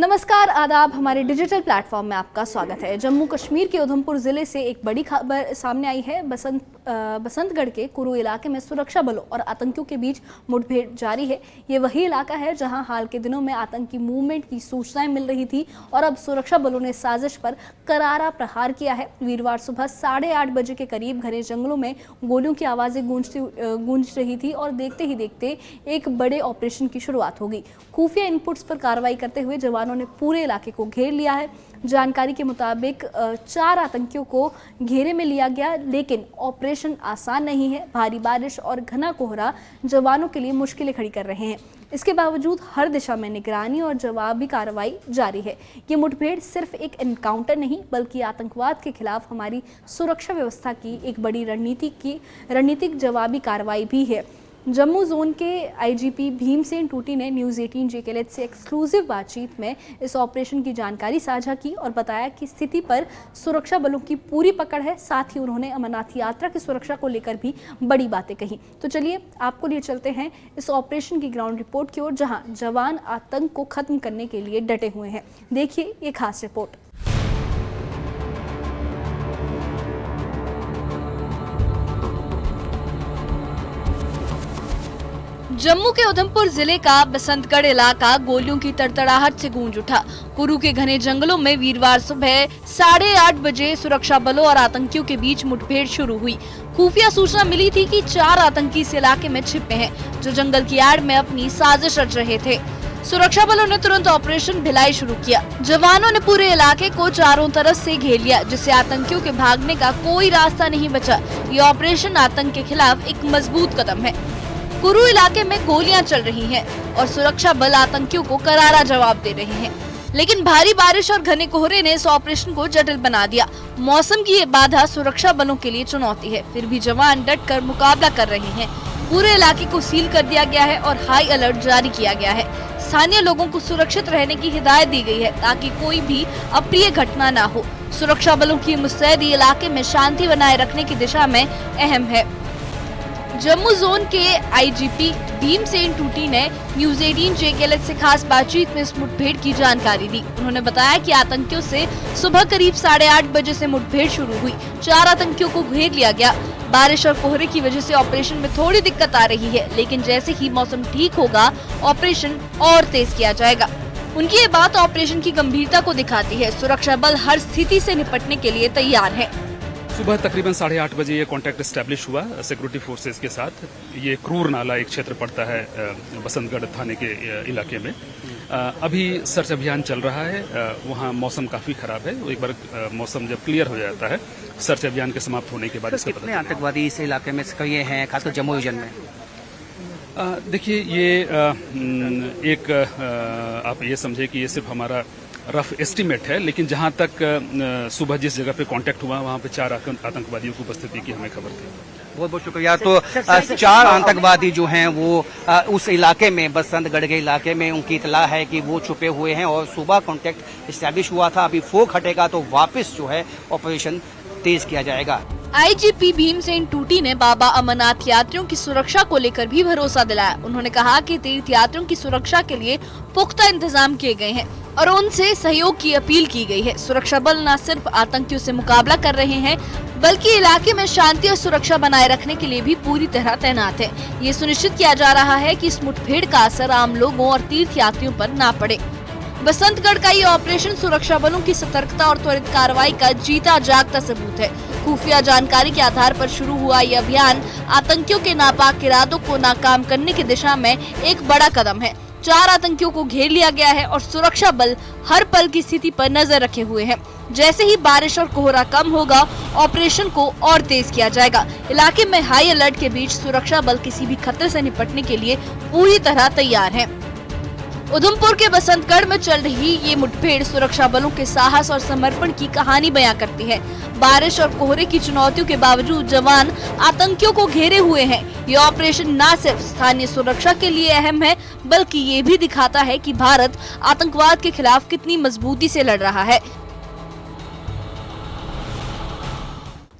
नमस्कार, आदाब। हमारे डिजिटल प्लेटफॉर्म में आपका स्वागत है। जम्मू कश्मीर के उधमपुर जिले से एक बड़ी खबर सामने आई है। बसंतगढ़ के कुरू इलाके में सुरक्षा बलों और आतंकियों के बीच मुठभेड़ जारी है। ये वही इलाका है जहां हाल के दिनों में आतंकी मूवमेंट की सूचनाएं मिल रही थी और अब सुरक्षा बलों ने साजिश पर करारा प्रहार किया है। वीरवार सुबह 8:30 बजे के करीब घने जंगलों में गोलियों की आवाजें गूंज रही थी और देखते ही देखते एक बड़े ऑपरेशन की शुरुआत हो गई। खुफिया इनपुट्स पर कार्रवाई करते हुए जवानों ने पूरे इलाके को घेर लिया है। जानकारी के मुताबिक 4 आतंकियों को घेरे में लिया गया, लेकिन ऑपरेशन आसान नहीं है। भारी बारिश और घना कोहरा जवानों के लिए मुश्किलें खड़ी कर रहे हैं। इसके बावजूद हर दिशा में निगरानी और जवाबी कार्रवाई जारी है। ये मुठभेड़ सिर्फ एक एनकाउंटर नहीं, बल्कि आतंकवाद के खिलाफ हमारी सुरक्षा व्यवस्था की एक बड़ी रणनीतिक जवाबी कार्रवाई भी है। जम्मू जोन के आईजीपी भीमसेन टूटी ने न्यूज़ 18 जेकेएलएच से एक्सक्लूसिव बातचीत में इस ऑपरेशन की जानकारी साझा की और बताया कि स्थिति पर सुरक्षा बलों की पूरी पकड़ है। साथ ही उन्होंने अमरनाथ यात्रा की सुरक्षा को लेकर भी बड़ी बातें कही। तो चलिए आपको लिए चलते हैं इस ऑपरेशन की ग्राउंड रिपोर्ट की ओर, जहां जवान आतंक को खत्म करने के लिए डटे हुए हैं। देखिए ये खास रिपोर्ट। जम्मू के उधमपुर जिले का बसंतगढ़ इलाका गोलियों की तड़तड़ाहट से गूंज उठा। कुरू के घने जंगलों में वीरवार सुबह 8:30 बजे सुरक्षा बलों और आतंकियों के बीच मुठभेड़ शुरू हुई। खुफिया सूचना मिली थी कि 4 आतंकी इस इलाके में छिपे हैं, जो जंगल की आड़ में अपनी साजिश रच रहे थे। सुरक्षा बलों ने तुरंत ऑपरेशन भिलाई शुरू किया। जवानों ने पूरे इलाके को चारों तरफ से घेर लिया, जिससे आतंकियों के भागने का कोई रास्ता नहीं बचा। ये ऑपरेशन आतंक के खिलाफ एक मजबूत कदम है। कुरू इलाके में गोलियां चल रही हैं और सुरक्षा बल आतंकियों को करारा जवाब दे रहे हैं, लेकिन भारी बारिश और घने कोहरे ने इस ऑपरेशन को जटिल बना दिया। मौसम की ये बाधा सुरक्षा बलों के लिए चुनौती है, फिर भी जवान डट कर मुकाबला कर रहे हैं। पूरे इलाके को सील कर दिया गया है और हाई अलर्ट जारी किया गया है। स्थानीय लोगों को सुरक्षित रहने की हिदायत दी गई है ताकि कोई भी अप्रिय घटना न हो। सुरक्षा बलों की मुस्तैदी इलाके में शांति बनाए रखने की दिशा में अहम है। जम्मू जोन के आईजीपी भीमसेन टूटी ने न्यूज़ 18 जेकेएलएच से खास बातचीत में इस मुठभेड़ की जानकारी दी। उन्होंने बताया कि आतंकियों से सुबह करीब 8:30 बजे से मुठभेड़ शुरू हुई। 4 आतंकियों को घेर लिया गया। बारिश और कोहरे की वजह से ऑपरेशन में थोड़ी दिक्कत आ रही है, लेकिन जैसे ही मौसम ठीक होगा ऑपरेशन और तेज किया जाएगा। उनकी ये बात ऑपरेशन की गंभीरता को दिखाती है। सुरक्षा बल हर स्थिति से निपटने के लिए तैयार है। सुबह तकरीबन 8:30 बजे ये कांटेक्ट एस्टेब्लिश हुआ सिक्योरिटी फोर्सेस के साथ। ये क्रूर नाला एक क्षेत्र पड़ता है बसंतगढ़ थाने के इलाके में। अभी सर्च अभियान चल रहा है। वहाँ मौसम काफ़ी खराब है। एक बार मौसम जब क्लियर हो जाता है, सर्च अभियान के समाप्त होने के बाद इसका कितने आतंकवादी इस इलाके में सक्रिय हैं, खासकर जम्मू रीजन में? देखिए, ये आप ये समझे कि ये सिर्फ हमारा रफ एस्टीमेट है, लेकिन जहां तक सुबह जिस जगह पे कांटेक्ट हुआ वहां पे 4 आतंकवादियों की उपस्थिति की हमें खबर थी। बहुत बहुत शुक्रिया। तो 4 आतंकवादी जो हैं वो उस इलाके में, बसंतगढ़ के इलाके में उनकी इतला है कि वो छुपे हुए हैं और सुबह कांटेक्ट एस्टैब्लिश हुआ था। अभी फोक हटेगा तो वापस जो है ऑपरेशन तेज किया जाएगा। आईजीपी भीमसेन टूटी ने बाबा अमरनाथ यात्रियों की सुरक्षा को लेकर भी भरोसा दिलाया। उन्होंने कहा कि तीर्थ यात्रियों की सुरक्षा के लिए पुख्ता इंतजाम किए गए हैं और उनसे सहयोग की अपील की गई है। सुरक्षा बल न सिर्फ आतंकियों से मुकाबला कर रहे हैं, बल्कि इलाके में शांति और सुरक्षा बनाए रखने के लिए भी पूरी तरह तैनात है। ये सुनिश्चित किया जा रहा है कि इस मुठभेड़ का असर आम लोगों और तीर्थ यात्रियों पर न पड़े। बसंतगढ़ का ये ऑपरेशन सुरक्षा बलों की सतर्कता और त्वरित कार्रवाई का जीता जागता सबूत है। खुफिया जानकारी के आधार पर शुरू हुआ ये अभियान आतंकियों के नापाक इरादों को नाकाम करने की दिशा में एक बड़ा कदम है। 4 आतंकियों को घेर लिया गया है और सुरक्षा बल हर पल की स्थिति पर नजर रखे हुए हैं। जैसे ही बारिश और कोहरा कम होगा, ऑपरेशन को और तेज किया जाएगा। इलाके में हाई अलर्ट के बीच सुरक्षा बल किसी भी खतरे से निपटने के लिए पूरी तरह तैयार है। उधमपुर के बसंतगढ़ में चल रही ये मुठभेड़ सुरक्षा बलों के साहस और समर्पण की कहानी बयां करती है। बारिश और कोहरे की चुनौतियों के बावजूद जवान आतंकियों को घेरे हुए हैं। ये ऑपरेशन न सिर्फ स्थानीय सुरक्षा के लिए अहम है, बल्कि ये भी दिखाता है कि भारत आतंकवाद के खिलाफ कितनी मजबूती से लड़ रहा है।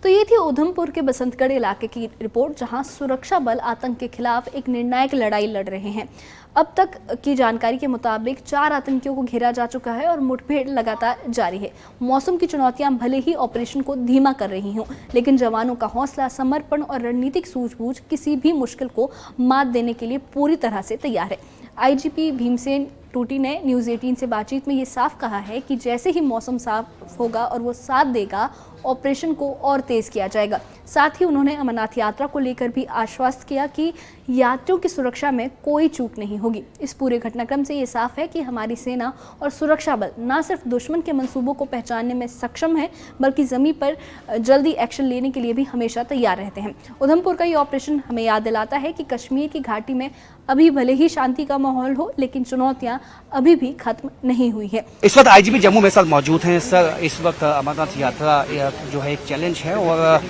तो ये थी उधमपुर के बसंतगढ़ इलाके की रिपोर्ट, जहां सुरक्षा बल आतंक के खिलाफ एक निर्णायक लड़ाई लड़ रहे हैं। अब तक की जानकारी के मुताबिक 4 आतंकियों को घेरा जा चुका है और मुठभेड़ लगातार जारी है। मौसम की चुनौतियां भले ही ऑपरेशन को धीमा कर रही हों, लेकिन जवानों का हौसला, समर्पण और रणनीतिक सूझबूझ किसी भी मुश्किल को मात देने के लिए पूरी तरह से तैयार है। आईजीपी भीमसेन टूटी ने न्यूज़ 18 से बातचीत में ये साफ कहा है कि जैसे ही मौसम साफ होगा और वो साथ देगा, ऑपरेशन को और तेज किया जाएगा। साथ ही उन्होंने अमरनाथ यात्रा को लेकर भी आश्वस्त किया कि यात्रियों की सुरक्षा में कोई चूक नहीं होगी। इस पूरे घटनाक्रम से ये साफ है कि हमारी सेना और सुरक्षा बल न सिर्फ दुश्मन के मंसूबों को पहचानने में सक्षम है, बल्कि जमीन पर जल्दी एक्शन लेने के लिए भी हमेशा तैयार रहते हैं। उधमपुर का ये ऑपरेशन हमें याद दिलाता है कि कश्मीर की घाटी में अभी भले ही शांति का माहौल हो, लेकिन चुनौतियां अभी भी खत्म नहीं हुई है। इस वक्त आईजीपी जम्मू में साथ मौजूद हैं। सर, इस वक्त अमरनाथ यात्रा जो है एक चैलेंज है और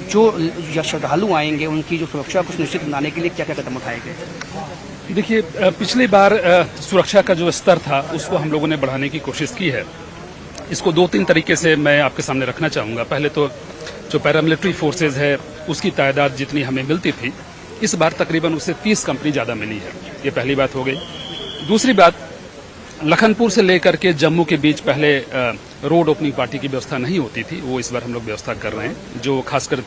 जो श्रद्धालु आएंगे उनकी जो सुरक्षा को सुनिश्चित बनाने के लिए क्या क्या कदम उठाए गए? देखिए, पिछली बार सुरक्षा का जो स्तर था उसको हम लोगों ने बढ़ाने की कोशिश की है। इसको 2-3 तरीके से मैं आपके सामने रखना चाहूँगा। पहले तो जो पैरामिलिट्री फोर्सेज है उसकी तादाद जितनी हमें मिलती थी, इस बार तकरीबन उससे 30 कंपनी ज़्यादा मिली है। ये पहली बात हो गई। दूसरी बात, लखनपुर से लेकर के जम्मू के बीच पहले रोड ओपनिंग पार्टी की व्यवस्था नहीं होती थी, वो इस बार हम लोग व्यवस्था कर रहे हैं। जो खासकर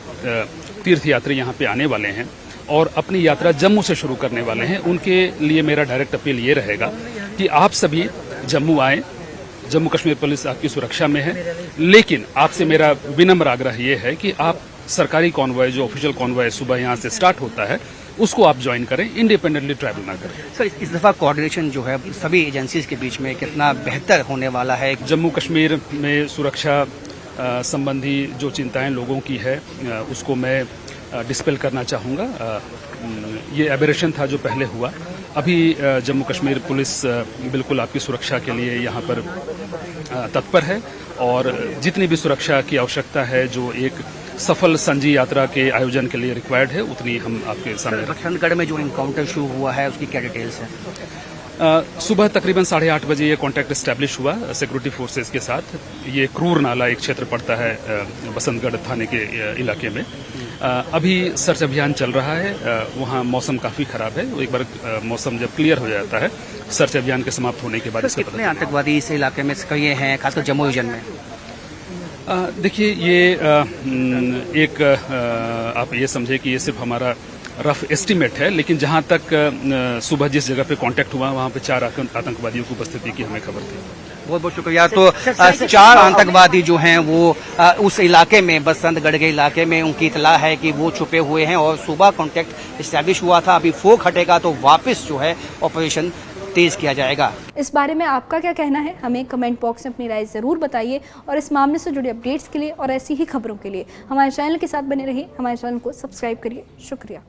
तीर्थयात्री यहाँ पे आने वाले हैं और अपनी यात्रा जम्मू से शुरू करने वाले हैं, उनके लिए मेरा डायरेक्ट अपील ये रहेगा कि आप सभी जम्मू आएँ। जम्मू कश्मीर पुलिस आपकी सुरक्षा में है, लेकिन आपसे मेरा विनम्र आग्रह ये है कि आप सरकारी कॉन्वॉय, जो ऑफिशियल कॉन्वॉय सुबह यहाँ से स्टार्ट होता है, उसको आप ज्वाइन करें, इंडिपेंडेंटली ट्रैवल ना करें। सर, इस दफा कोऑर्डिनेशन जो है सभी एजेंसीज के बीच में कितना बेहतर होने वाला है? जम्मू कश्मीर में सुरक्षा संबंधी जो चिंताएं लोगों की है उसको मैं डिस्पेल करना चाहूँगा। ये एबरेशन था जो पहले हुआ। अभी जम्मू कश्मीर पुलिस बिल्कुल आपकी सुरक्षा के लिए यहाँ पर तत्पर है और जितनी भी सुरक्षा की आवश्यकता है जो एक सफल संजी यात्रा के आयोजन के लिए रिक्वायर्ड है, उतनी हम आपके सामने। बसंतगढ़ में जो इनकाउंटर शुरू हुआ है उसकी क्या डिटेल्स है? सुबह तकरीबन 8:30 बजे ये कॉन्टैक्ट एस्टैब्लिश हुआ सिक्योरिटी फोर्सेज के साथ। ये क्रूर नाला एक क्षेत्र पड़ता है बसंतगढ़ थाने के इलाके में। अभी सर्च अभियान चल रहा है। वहाँ मौसम काफ़ी खराब है। एक बार मौसम जब क्लियर हो जाता है, सर्च अभियान के समाप्त होने के बाद इसका कितने आतंकवादी इस इलाके में सक्रिय हैं, खासकर जम्मू रीजन में? देखिए, ये एक आप ये समझे कि ये सिर्फ हमारा रफ एस्टीमेट है, लेकिन जहां तक सुबह जिस जगह पे कांटेक्ट हुआ वहां पे 4 आतंकवादियों की उपस्थिति की हमें खबर थी। बहुत बहुत शुक्रिया। तो 4 आतंकवादी जो हैं वो उस इलाके में, बसंतगढ़ के इलाके में उनकी इतला है कि वो छुपे हुए हैं और सुबह कांटेक्ट एस्टैब्लिश हुआ था। अभी फोक हटेगा तो वापस जो है ऑपरेशन तेज किया जाएगा। इस बारे में आपका क्या कहना है, हमें कमेंट बॉक्स में अपनी राय जरूर बताइए और इस मामले से जुड़े अपडेट्स के लिए और ऐसी ही खबरों के लिए हमारे चैनल के साथ बने रहिए। हमारे चैनल को सब्सक्राइब करिए। शुक्रिया।